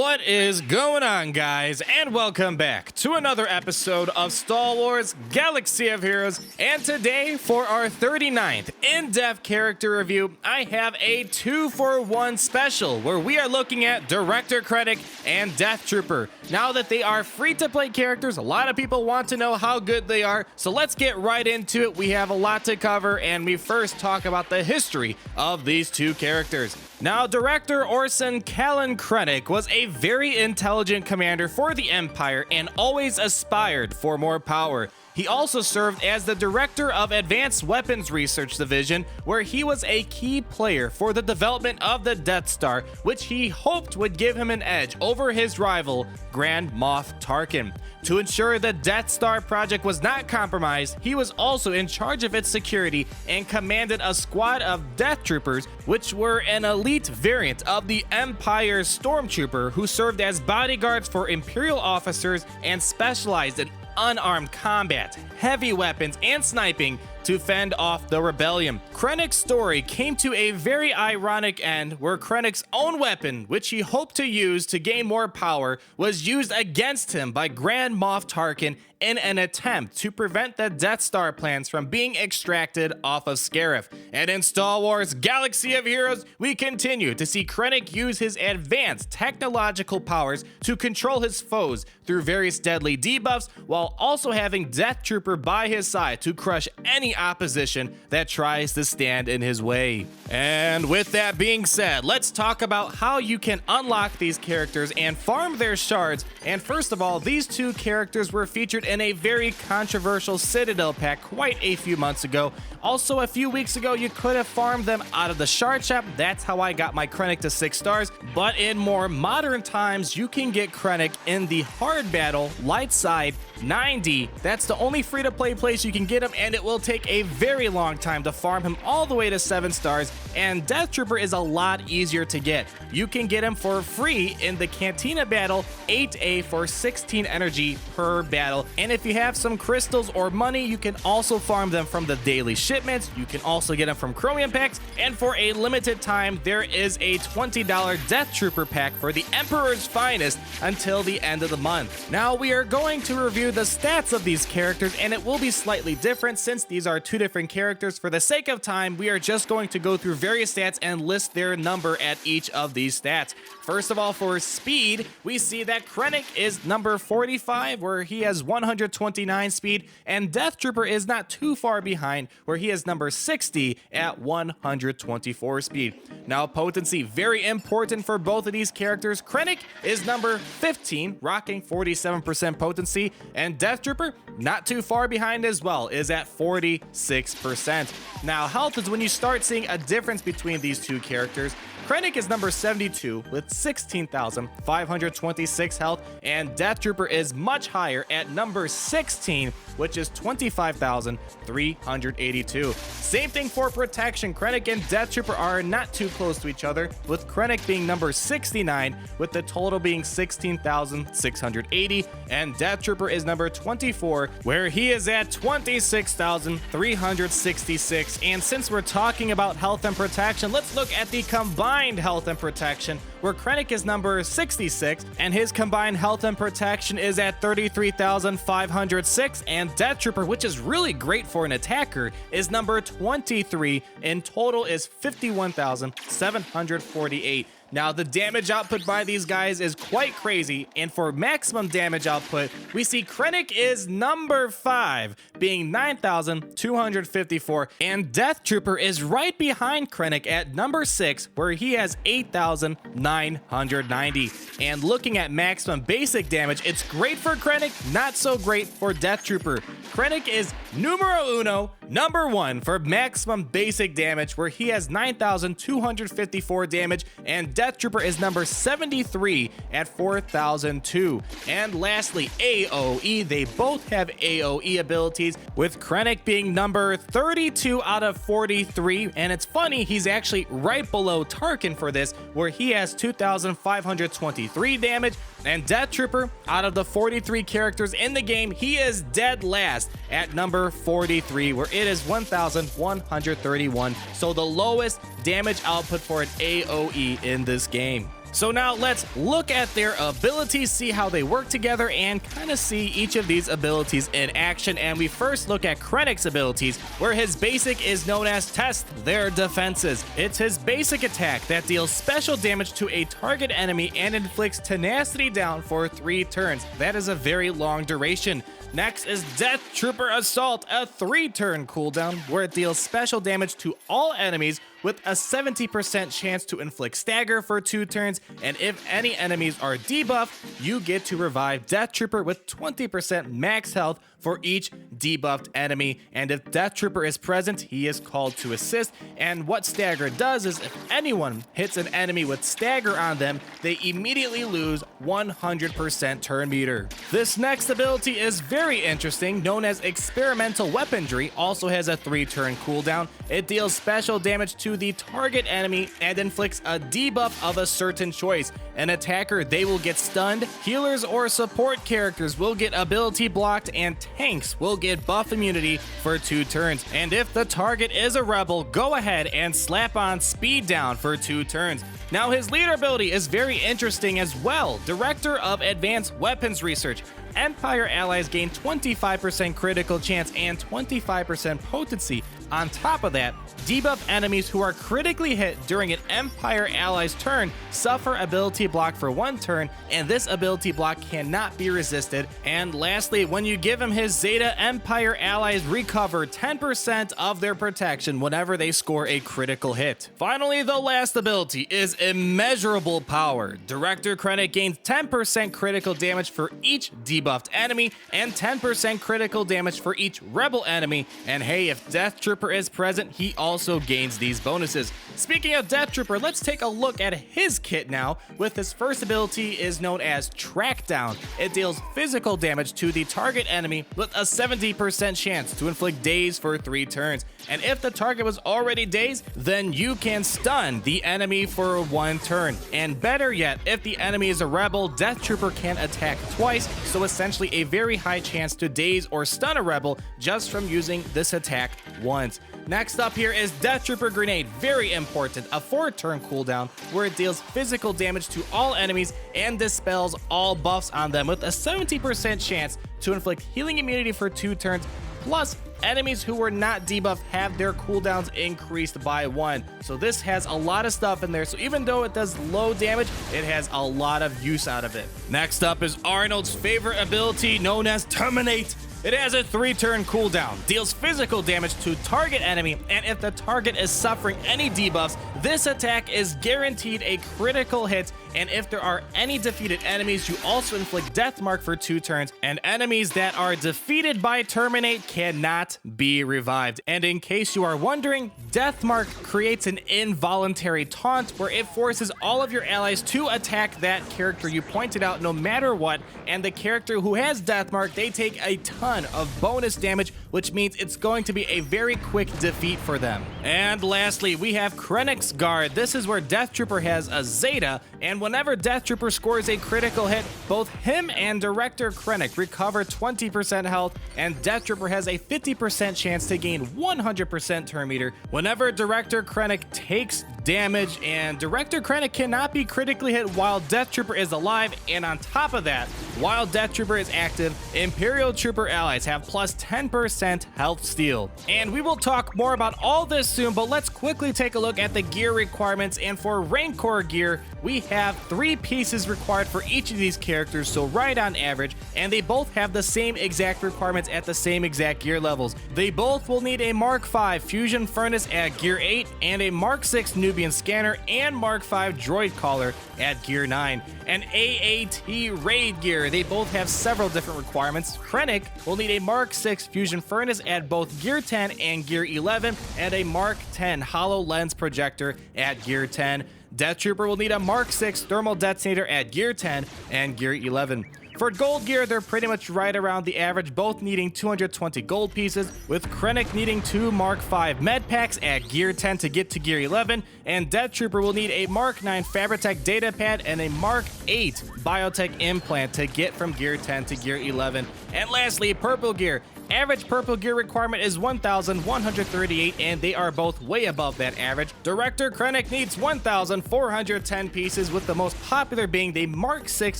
What is going on, guys, and welcome back to another episode of Star Wars Galaxy of Heroes. And today, for our 39th in-depth character review, I have a 2-for-1 special where we are looking at Director Krennic and Death Trooper. Now that they are free-to-play characters, a lot of people want to know how good they are, so let's get right into it. We have a lot to cover, and we first talk about the history of these two characters. Now, Director Orson Callan Krennic was a very intelligent commander for the Empire and always aspired for more power. He also served as the director of Advanced Weapons Research Division, where he was a key player for the development of the Death Star, which he hoped would give him an edge over his rival, Grand Moff Tarkin. To ensure the Death Star project was not compromised, he was also in charge of its security and commanded a squad of Death Troopers, which were an elite variant of the Empire's Stormtrooper who served as bodyguards for Imperial officers and specialized in unarmed combat, heavy weapons, and sniping to fend off the rebellion. Krennic's story came to a very ironic end where Krennic's own weapon, which he hoped to use to gain more power, was used against him by Grand Moff Tarkin in an attempt to prevent the Death Star plans from being extracted off of Scarif. And in Star Wars Galaxy of Heroes, we continue to see Krennic use his advanced technological powers to control his foes through various deadly debuffs, while also having Death Trooper by his side to crush any opposition that tries to stand in his way. And with that being said, let's talk about how you can unlock these characters and farm their shards. And first of all, these two characters were featured in a very controversial Citadel pack quite a few months ago. Also, a few weeks ago, you could have farmed them out of the shard shop. That's how I got my Krennic to 6 stars. But in more modern times, you can get Krennic in the hard battle, light side, 90. That's the only free-to-play place you can get him, and it will take a very long time to farm him all the way to 7 stars, and Death Trooper is a lot easier to get. You can get him for free in the Cantina battle, 8A for 16 energy per battle, and if you have some crystals or money, you can also farm them from the daily shipments. You can also get them from Chromium packs, and for a limited time, there is a $20 Death Trooper pack for the Emperor's Finest until the end of the month. Now, we are going to review the stats of these characters, and it will be slightly different since these are two different characters. For the sake of time, we are just going to go through various stats and list their number at each of these stats. First of all, for speed, we see that Krennic is number 45, where he has 129 speed, and Death Trooper is not too far behind, where he is number 60 at 124 speed. Now, potency, very important for both of these characters. Krennic is number 15, rocking 47% potency, and Death Trooper, not too far behind as well, is at 46%. Now, health is when you start seeing a difference between these two characters. Krennic is number 72 with 16,526 health, and Death Trooper is much higher at number 16, which is 25,382. Same thing for protection. Krennic and Death Trooper are not too close to each other, with Krennic being number 69, with the total being 16,680, and Death Trooper is number 24, where he is at 26,366. And since we're talking about health and protection, let's look at the combined health and protection, where Krennic is number 66, and his combined health and protection is at 33,506, and Death Trooper, which is really great for an attacker, is number 23, in total is 51,748. Now, the damage output by these guys is quite crazy, and for maximum damage output, we see Krennic is number 5, being 9,254, and Death Trooper is right behind Krennic at number 6, where he has 8,990. And looking at maximum basic damage, it's great for Krennic, not so great for Death Trooper. Krennic is numero uno, number 1 for maximum basic damage, where he has 9,254 damage, and Death Trooper is number 73 at 4,002. And lastly, AoE. They both have AoE abilities, with Krennic being number 32 out of 43. And it's funny, he's actually right below Tarkin for this, where he has 2,523 damage. And Death Trooper, out of the 43 characters in the game, he is dead last at number 43, where it is 1,131. So the lowest damage output for an AoE in this game. So now let's look at their abilities, see how they work together, and kind of see each of these abilities in action. And we first look at Krennic's abilities, where his basic is known as Test Their Defenses. It's his basic attack that deals special damage to a target enemy and inflicts tenacity down for 3 turns. That is a very long duration. Next is Death Trooper Assault, a 3-turn cooldown where it deals special damage to all enemies with a 70% chance to inflict stagger for 2 turns, and if any enemies are debuffed, you get to revive Death Trooper with 20% max health for each debuffed enemy, and if Death Trooper is present, he is called to assist. And what stagger does is if anyone hits an enemy with stagger on them, they immediately lose 100% turn meter. This next ability is very interesting, known as Experimental Weaponry, also has a 3-turn cooldown. It deals special damage to the target enemy and inflicts a debuff of a certain choice. An attacker, they will get stunned, healers or support characters will get ability blocked, and tanks will get buff immunity for 2 turns. And if the target is a rebel, go ahead and slap on speed down for 2 turns. Now his leader ability is very interesting as well. Director of Advanced Weapons Research. Empire allies gain 25% critical chance and 25% potency. On top of that, debuff enemies who are critically hit during an Empire ally's turn suffer ability block for 1 turn, and this ability block cannot be resisted. And lastly, when you give him his Zeta, Empire allies recover 10% of their protection whenever they score a critical hit. Finally, the last ability is Immeasurable Power. Director Krennic gains 10% critical damage for each debuffed enemy and 10% critical damage for each rebel enemy. And hey, if Death Trooper is present, he also gains these bonuses. Speaking of Death Trooper, let's take a look at his kit now. With his first ability is known as Track Down. It deals physical damage to the target enemy with a 70% chance to inflict daze for 3 turns. And if the target was already dazed, then you can stun the enemy for 1 turn. And better yet, if the enemy is a rebel, Death Trooper can attack twice, so essentially a very high chance to daze or stun a rebel just from using this attack once. Next up here is Death Trooper Grenade, very important, a 4-turn cooldown where it deals physical damage to all enemies and dispels all buffs on them with a 70% chance to inflict healing immunity for 2 turns, plus enemies who were not debuffed have their cooldowns increased by 1. So this has a lot of stuff in there, so even though it does low damage, it has a lot of use out of it. Next up is Arnold's favorite ability, known as Terminate. It has a 3-turn cooldown, deals physical damage to target enemy, and if the target is suffering any debuffs, this attack is guaranteed a critical hit, and if there are any defeated enemies, you also inflict death mark for 2 turns, and enemies that are defeated by Terminate cannot be revived. And in case you are wondering, death mark creates an involuntary taunt where it forces all of your allies to attack that character you pointed out no matter what, and the character who has death mark, they take a ton of bonus damage, which means it's going to be a very quick defeat for them. And lastly, we have Krennic's Guard. This is where Death Trooper has a Zeta, and whenever Death Trooper scores a critical hit, both him and Director Krennic recover 20% health, and Death Trooper has a 50% chance to gain 100% turn meter whenever Director Krennic takes damage, and Director Krennic cannot be critically hit while Death Trooper is alive, and on top of that, while Death Trooper is active, Imperial Trooper allies have plus 10% health steal. And we will talk more about all this soon, but let's quickly take a look at the gear requirements. And for Rancor gear, we have 3 pieces required for each of these characters, so right on average, and they both have the same exact requirements at the same exact gear levels. They both will need a Mark V Fusion Furnace at gear 8, and a Mark 6 Nubian Scanner and Mark V Droid Collar at gear 9. And AAT Raid gear, they both have several different requirements. Krennic will need a Mark 6 Fusion Furnace at both gear 10 and gear 11, and a Mark 10 HoloLens Projector at gear 10. Death Trooper will need a Mark 6 Thermal Detonator at gear 10 and gear 11. For gold gear, they're pretty much right around the average, both needing 220 gold pieces, with Krennic needing 2 Mark 5 med packs at gear 10 to get to gear 11, and Death Trooper will need a Mark 9 Fabritech data pad and a Mark 8 biotech implant to get from gear 10 to gear 11. And lastly, purple gear. Average purple gear requirement is 1,138, and they are both way above that average. Director Krennic needs 1,410 pieces, with the most popular being the Mark 6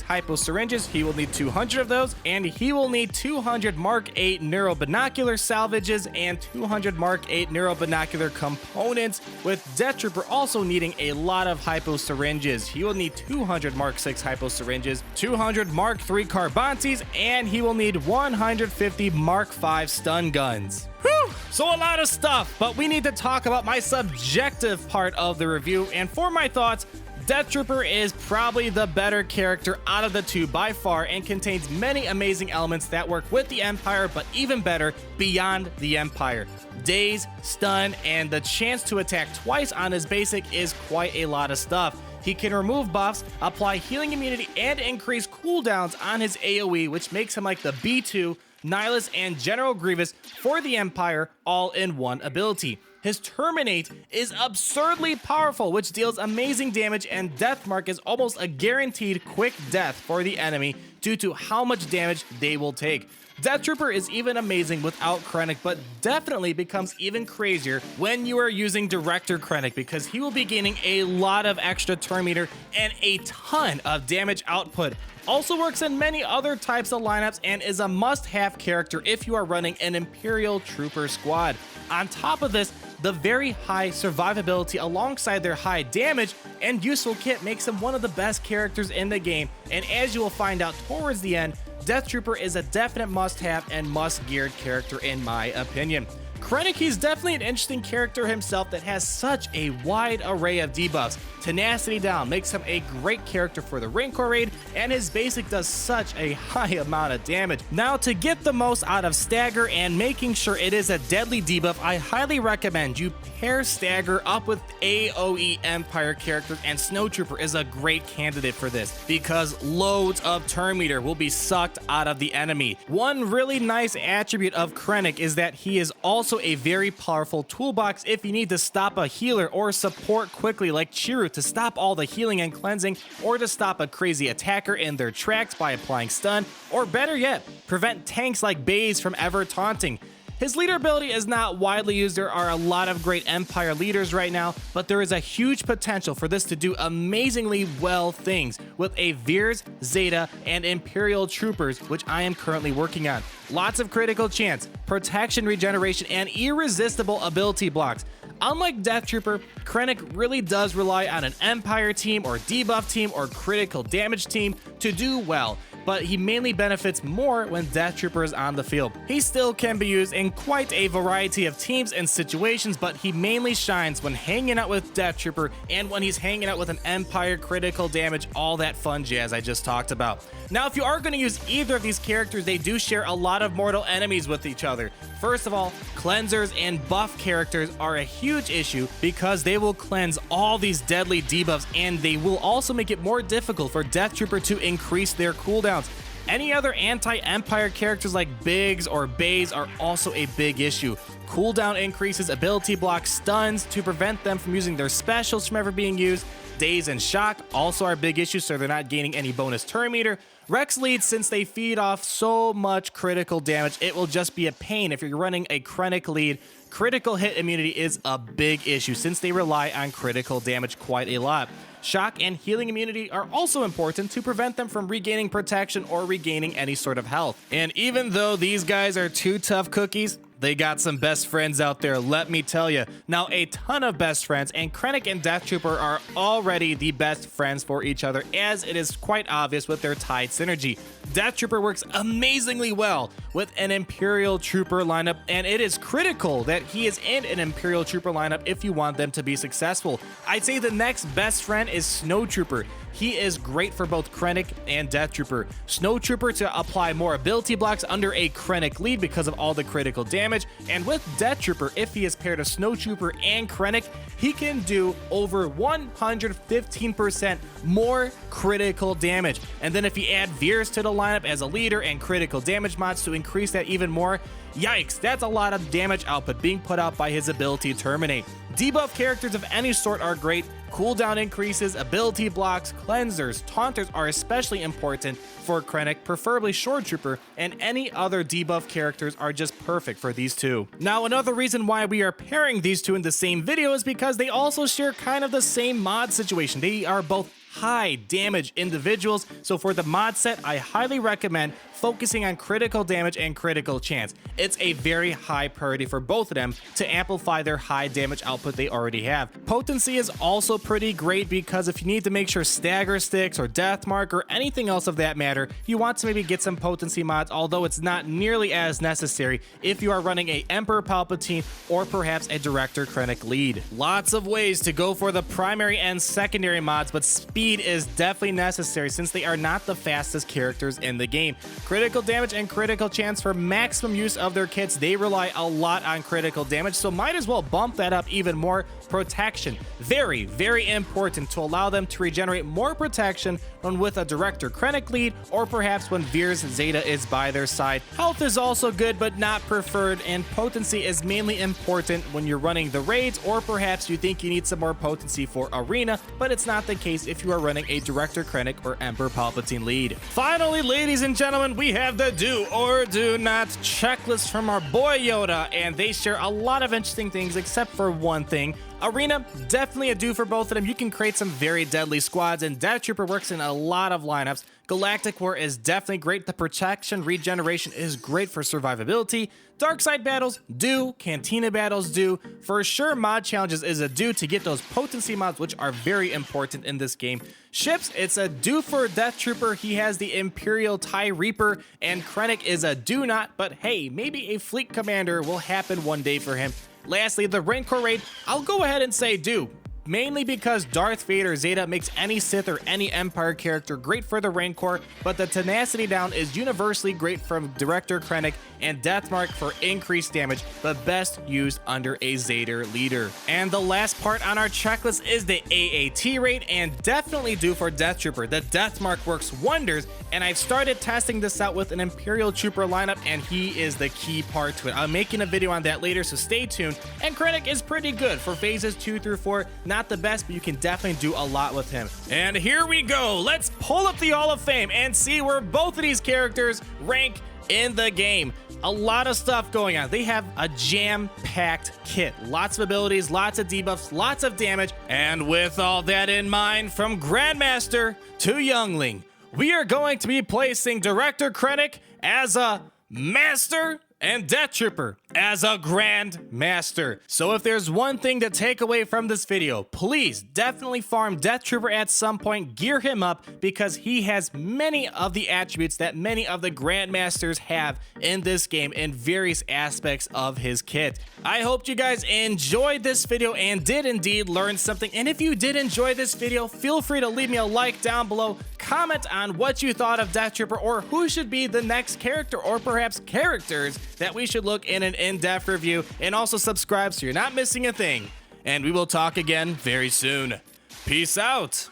hypo syringes. He will need 200 of those, and he will need 200 Mark 8 neurobinocular salvages and 200 Mark 8 neurobinocular components, with Death Trooper also needing a lot of hypo syringes. He will need 200 Mark 6 hypo syringes, 200 Mark 3 carbantes, and he will need 150 Mark 5 stun guns. Whew! So a lot of stuff, but we need to talk about my subjective part of the review, and for my thoughts, Death Trooper is probably the better character out of the two by far, and contains many amazing elements that work with the Empire, but even better, beyond the Empire. Daze, stun, and the chance to attack twice on his basic is quite a lot of stuff. He can remove buffs, apply healing immunity, and increase cooldowns on his AoE, which makes him like the B2, Nihilus, and General Grievous for the Empire all in one ability. His Terminate is absurdly powerful, which deals amazing damage, and Death Mark is almost a guaranteed quick death for the enemy due to how much damage they will take. Death Trooper is even amazing without Krennic, but definitely becomes even crazier when you are using Director Krennic, because he will be gaining a lot of extra turn meter and a ton of damage output. Also works in many other types of lineups and is a must-have character if you are running an Imperial Trooper squad. On top of this, the very high survivability alongside their high damage and useful kit makes him one of the best characters in the game, and as you will find out towards the end, Death Trooper is a definite must-have and must-geared character in my opinion. Krennic, he's definitely an interesting character himself that has such a wide array of debuffs. Tenacity down makes him a great character for the Rancor raid, and his basic does such a high amount of damage. Now, to get the most out of Stagger and making sure it is a deadly debuff, I highly recommend you pair Stagger up with AoE Empire characters, and Snowtrooper is a great candidate for this because loads of turn meter will be sucked out of the enemy. One really nice attribute of Krennic is that he is also a very powerful toolbox if you need to stop a healer or support quickly, like Chiru, to stop all the healing and cleansing, or to stop a crazy attacker in their tracks by applying stun, or better yet, prevent tanks like Baze from ever taunting. His leader ability is not widely used. There are a lot of great Empire leaders right now, but there is a huge potential for this to do amazingly well things with a Veers, Zeta, and Imperial Troopers, which I am currently working on. Lots of critical chance, protection regeneration, and irresistible ability blocks. Unlike Death Trooper, Krennic really does rely on an Empire team or debuff team or critical damage team to do well, but he mainly benefits more when Death Trooper is on the field. He still can be used in quite a variety of teams and situations, but he mainly shines when hanging out with Death Trooper and when he's hanging out with an Empire critical damage, all that fun jazz I just talked about. Now, if you are going to use either of these characters, they do share a lot of mortal enemies with each other. First of all, cleansers and buff characters are a huge issue because they will cleanse all these deadly debuffs, and they will also make it more difficult for Death Trooper to increase their cooldowns. Any other anti-Empire characters like Biggs or Baze are also a big issue. Cooldown increases, ability blocks, stuns to prevent them from using their specials from ever being used. Daze and Shock also are big issues, so they're not gaining any bonus turn meter. Rex leads, since they feed off so much critical damage, it will just be a pain if you're running a Krennic lead. Critical hit immunity is a big issue since they rely on critical damage quite a lot. Shock and healing immunity are also important to prevent them from regaining protection or regaining any sort of health. And even though these guys are two tough cookies, they got some best friends out there, let me tell you. Now, a ton of best friends, and Krennic and Death Trooper are already the best friends for each other, as it is quite obvious with their tied synergy. Death Trooper works amazingly well with an Imperial Trooper lineup, and it is critical that he is in an Imperial Trooper lineup if you want them to be successful. I'd say the next best friend is Snowtrooper. He is great for both Krennic and Death Trooper. Snowtrooper to apply more ability blocks under a Krennic lead because of all the critical damage, and with Death Trooper, if he is paired of Snowtrooper and Krennic, he can do over 115% more critical damage. And then if you add Veers to the lineup as a leader and critical damage mods to increase increase that even more, yikes, that's a lot of damage output being put out by his ability Terminate. Debuff characters of any sort are great. Cooldown increases, ability blocks, cleansers, taunters are especially important for Krennic, preferably Shore Trooper, and any other debuff characters are just perfect for these two. Now, another reason why we are pairing these two in the same video is because they also share kind of the same mod situation. They are both high damage individuals, so for the mod set, I highly recommend focusing on critical damage and critical chance. It's a very high priority for both of them to amplify their high damage output they already have. Potency is also pretty great because if you need to make sure stagger sticks or death mark or anything else of that matter, you want to maybe get some potency mods, although it's not nearly as necessary if you are running a Emperor Palpatine or perhaps a Director Krennic lead. Lots of ways to go for the primary and secondary mods, but speed is definitely necessary since they are not the fastest characters in the game. Critical damage and critical chance for maximum use of their kits, they rely a lot on critical damage, so might as well bump that up even more. Protection, very, very important to allow them to regenerate more protection when with a Director Krennic lead or perhaps when Veer's Zeta is by their side. Health is also good but not preferred, and potency is mainly important when you're running the raids or perhaps you think you need some more potency for arena, but it's not the case if you are running a Director Krennic or Emperor Palpatine lead. Finally, ladies and gentlemen, we have the do or do not checklist from our boy Yoda, and they share a lot of interesting things except for one thing. Arena, definitely a do for both of them. You can create some very deadly squads, and Death Trooper works in a lot of lineups. Galactic War is definitely great. The protection regeneration is great for survivability. Dark side battles do, Cantina battles do. For sure, mod challenges is a do to get those potency mods, which are very important in this game. Ships, it's a do for Death Trooper. He has the Imperial TIE Reaper, and Krennic is a do not, but hey, maybe a fleet commander will happen one day for him. Lastly, the Rancor raid, I'll go ahead and say do. Mainly because Darth Vader Zeta makes any Sith or any Empire character great for the Rancor, but the Tenacity Down is universally great from Director Krennic and Death Mark for increased damage, but best used under a Zeta leader. And the last part on our checklist is the AAT rate, and definitely due for Death Trooper. The Death Mark works wonders, and I've started testing this out with an Imperial Trooper lineup, and he is the key part to it. I'm making a video on that later, so stay tuned. And Krennic is pretty good for phases 2 through 4. Not the best, but you can definitely do a lot with him. And here we go. Let's pull up the Hall of Fame and see where both of these characters rank in the game. A lot of stuff going on. They have a jam-packed kit. Lots of abilities, lots of debuffs, lots of damage. And with all that in mind, from Grandmaster to Youngling, we are going to be placing Director Krennic as a Master and Death Trooper as a Grand Master. So if there's one thing to take away from this video, please definitely farm Death Trooper at some point, gear him up, because he has many of the attributes that many of the Grandmasters have in this game in various aspects of his kit. I hope you guys enjoyed this video and did indeed learn something. And if you did enjoy this video, feel free to leave me a like down below, comment on what you thought of Death Trooper or who should be the next character or perhaps characters that we should look in an in-depth review, and also subscribe so you're not missing a thing. And we will talk again very soon. Peace out.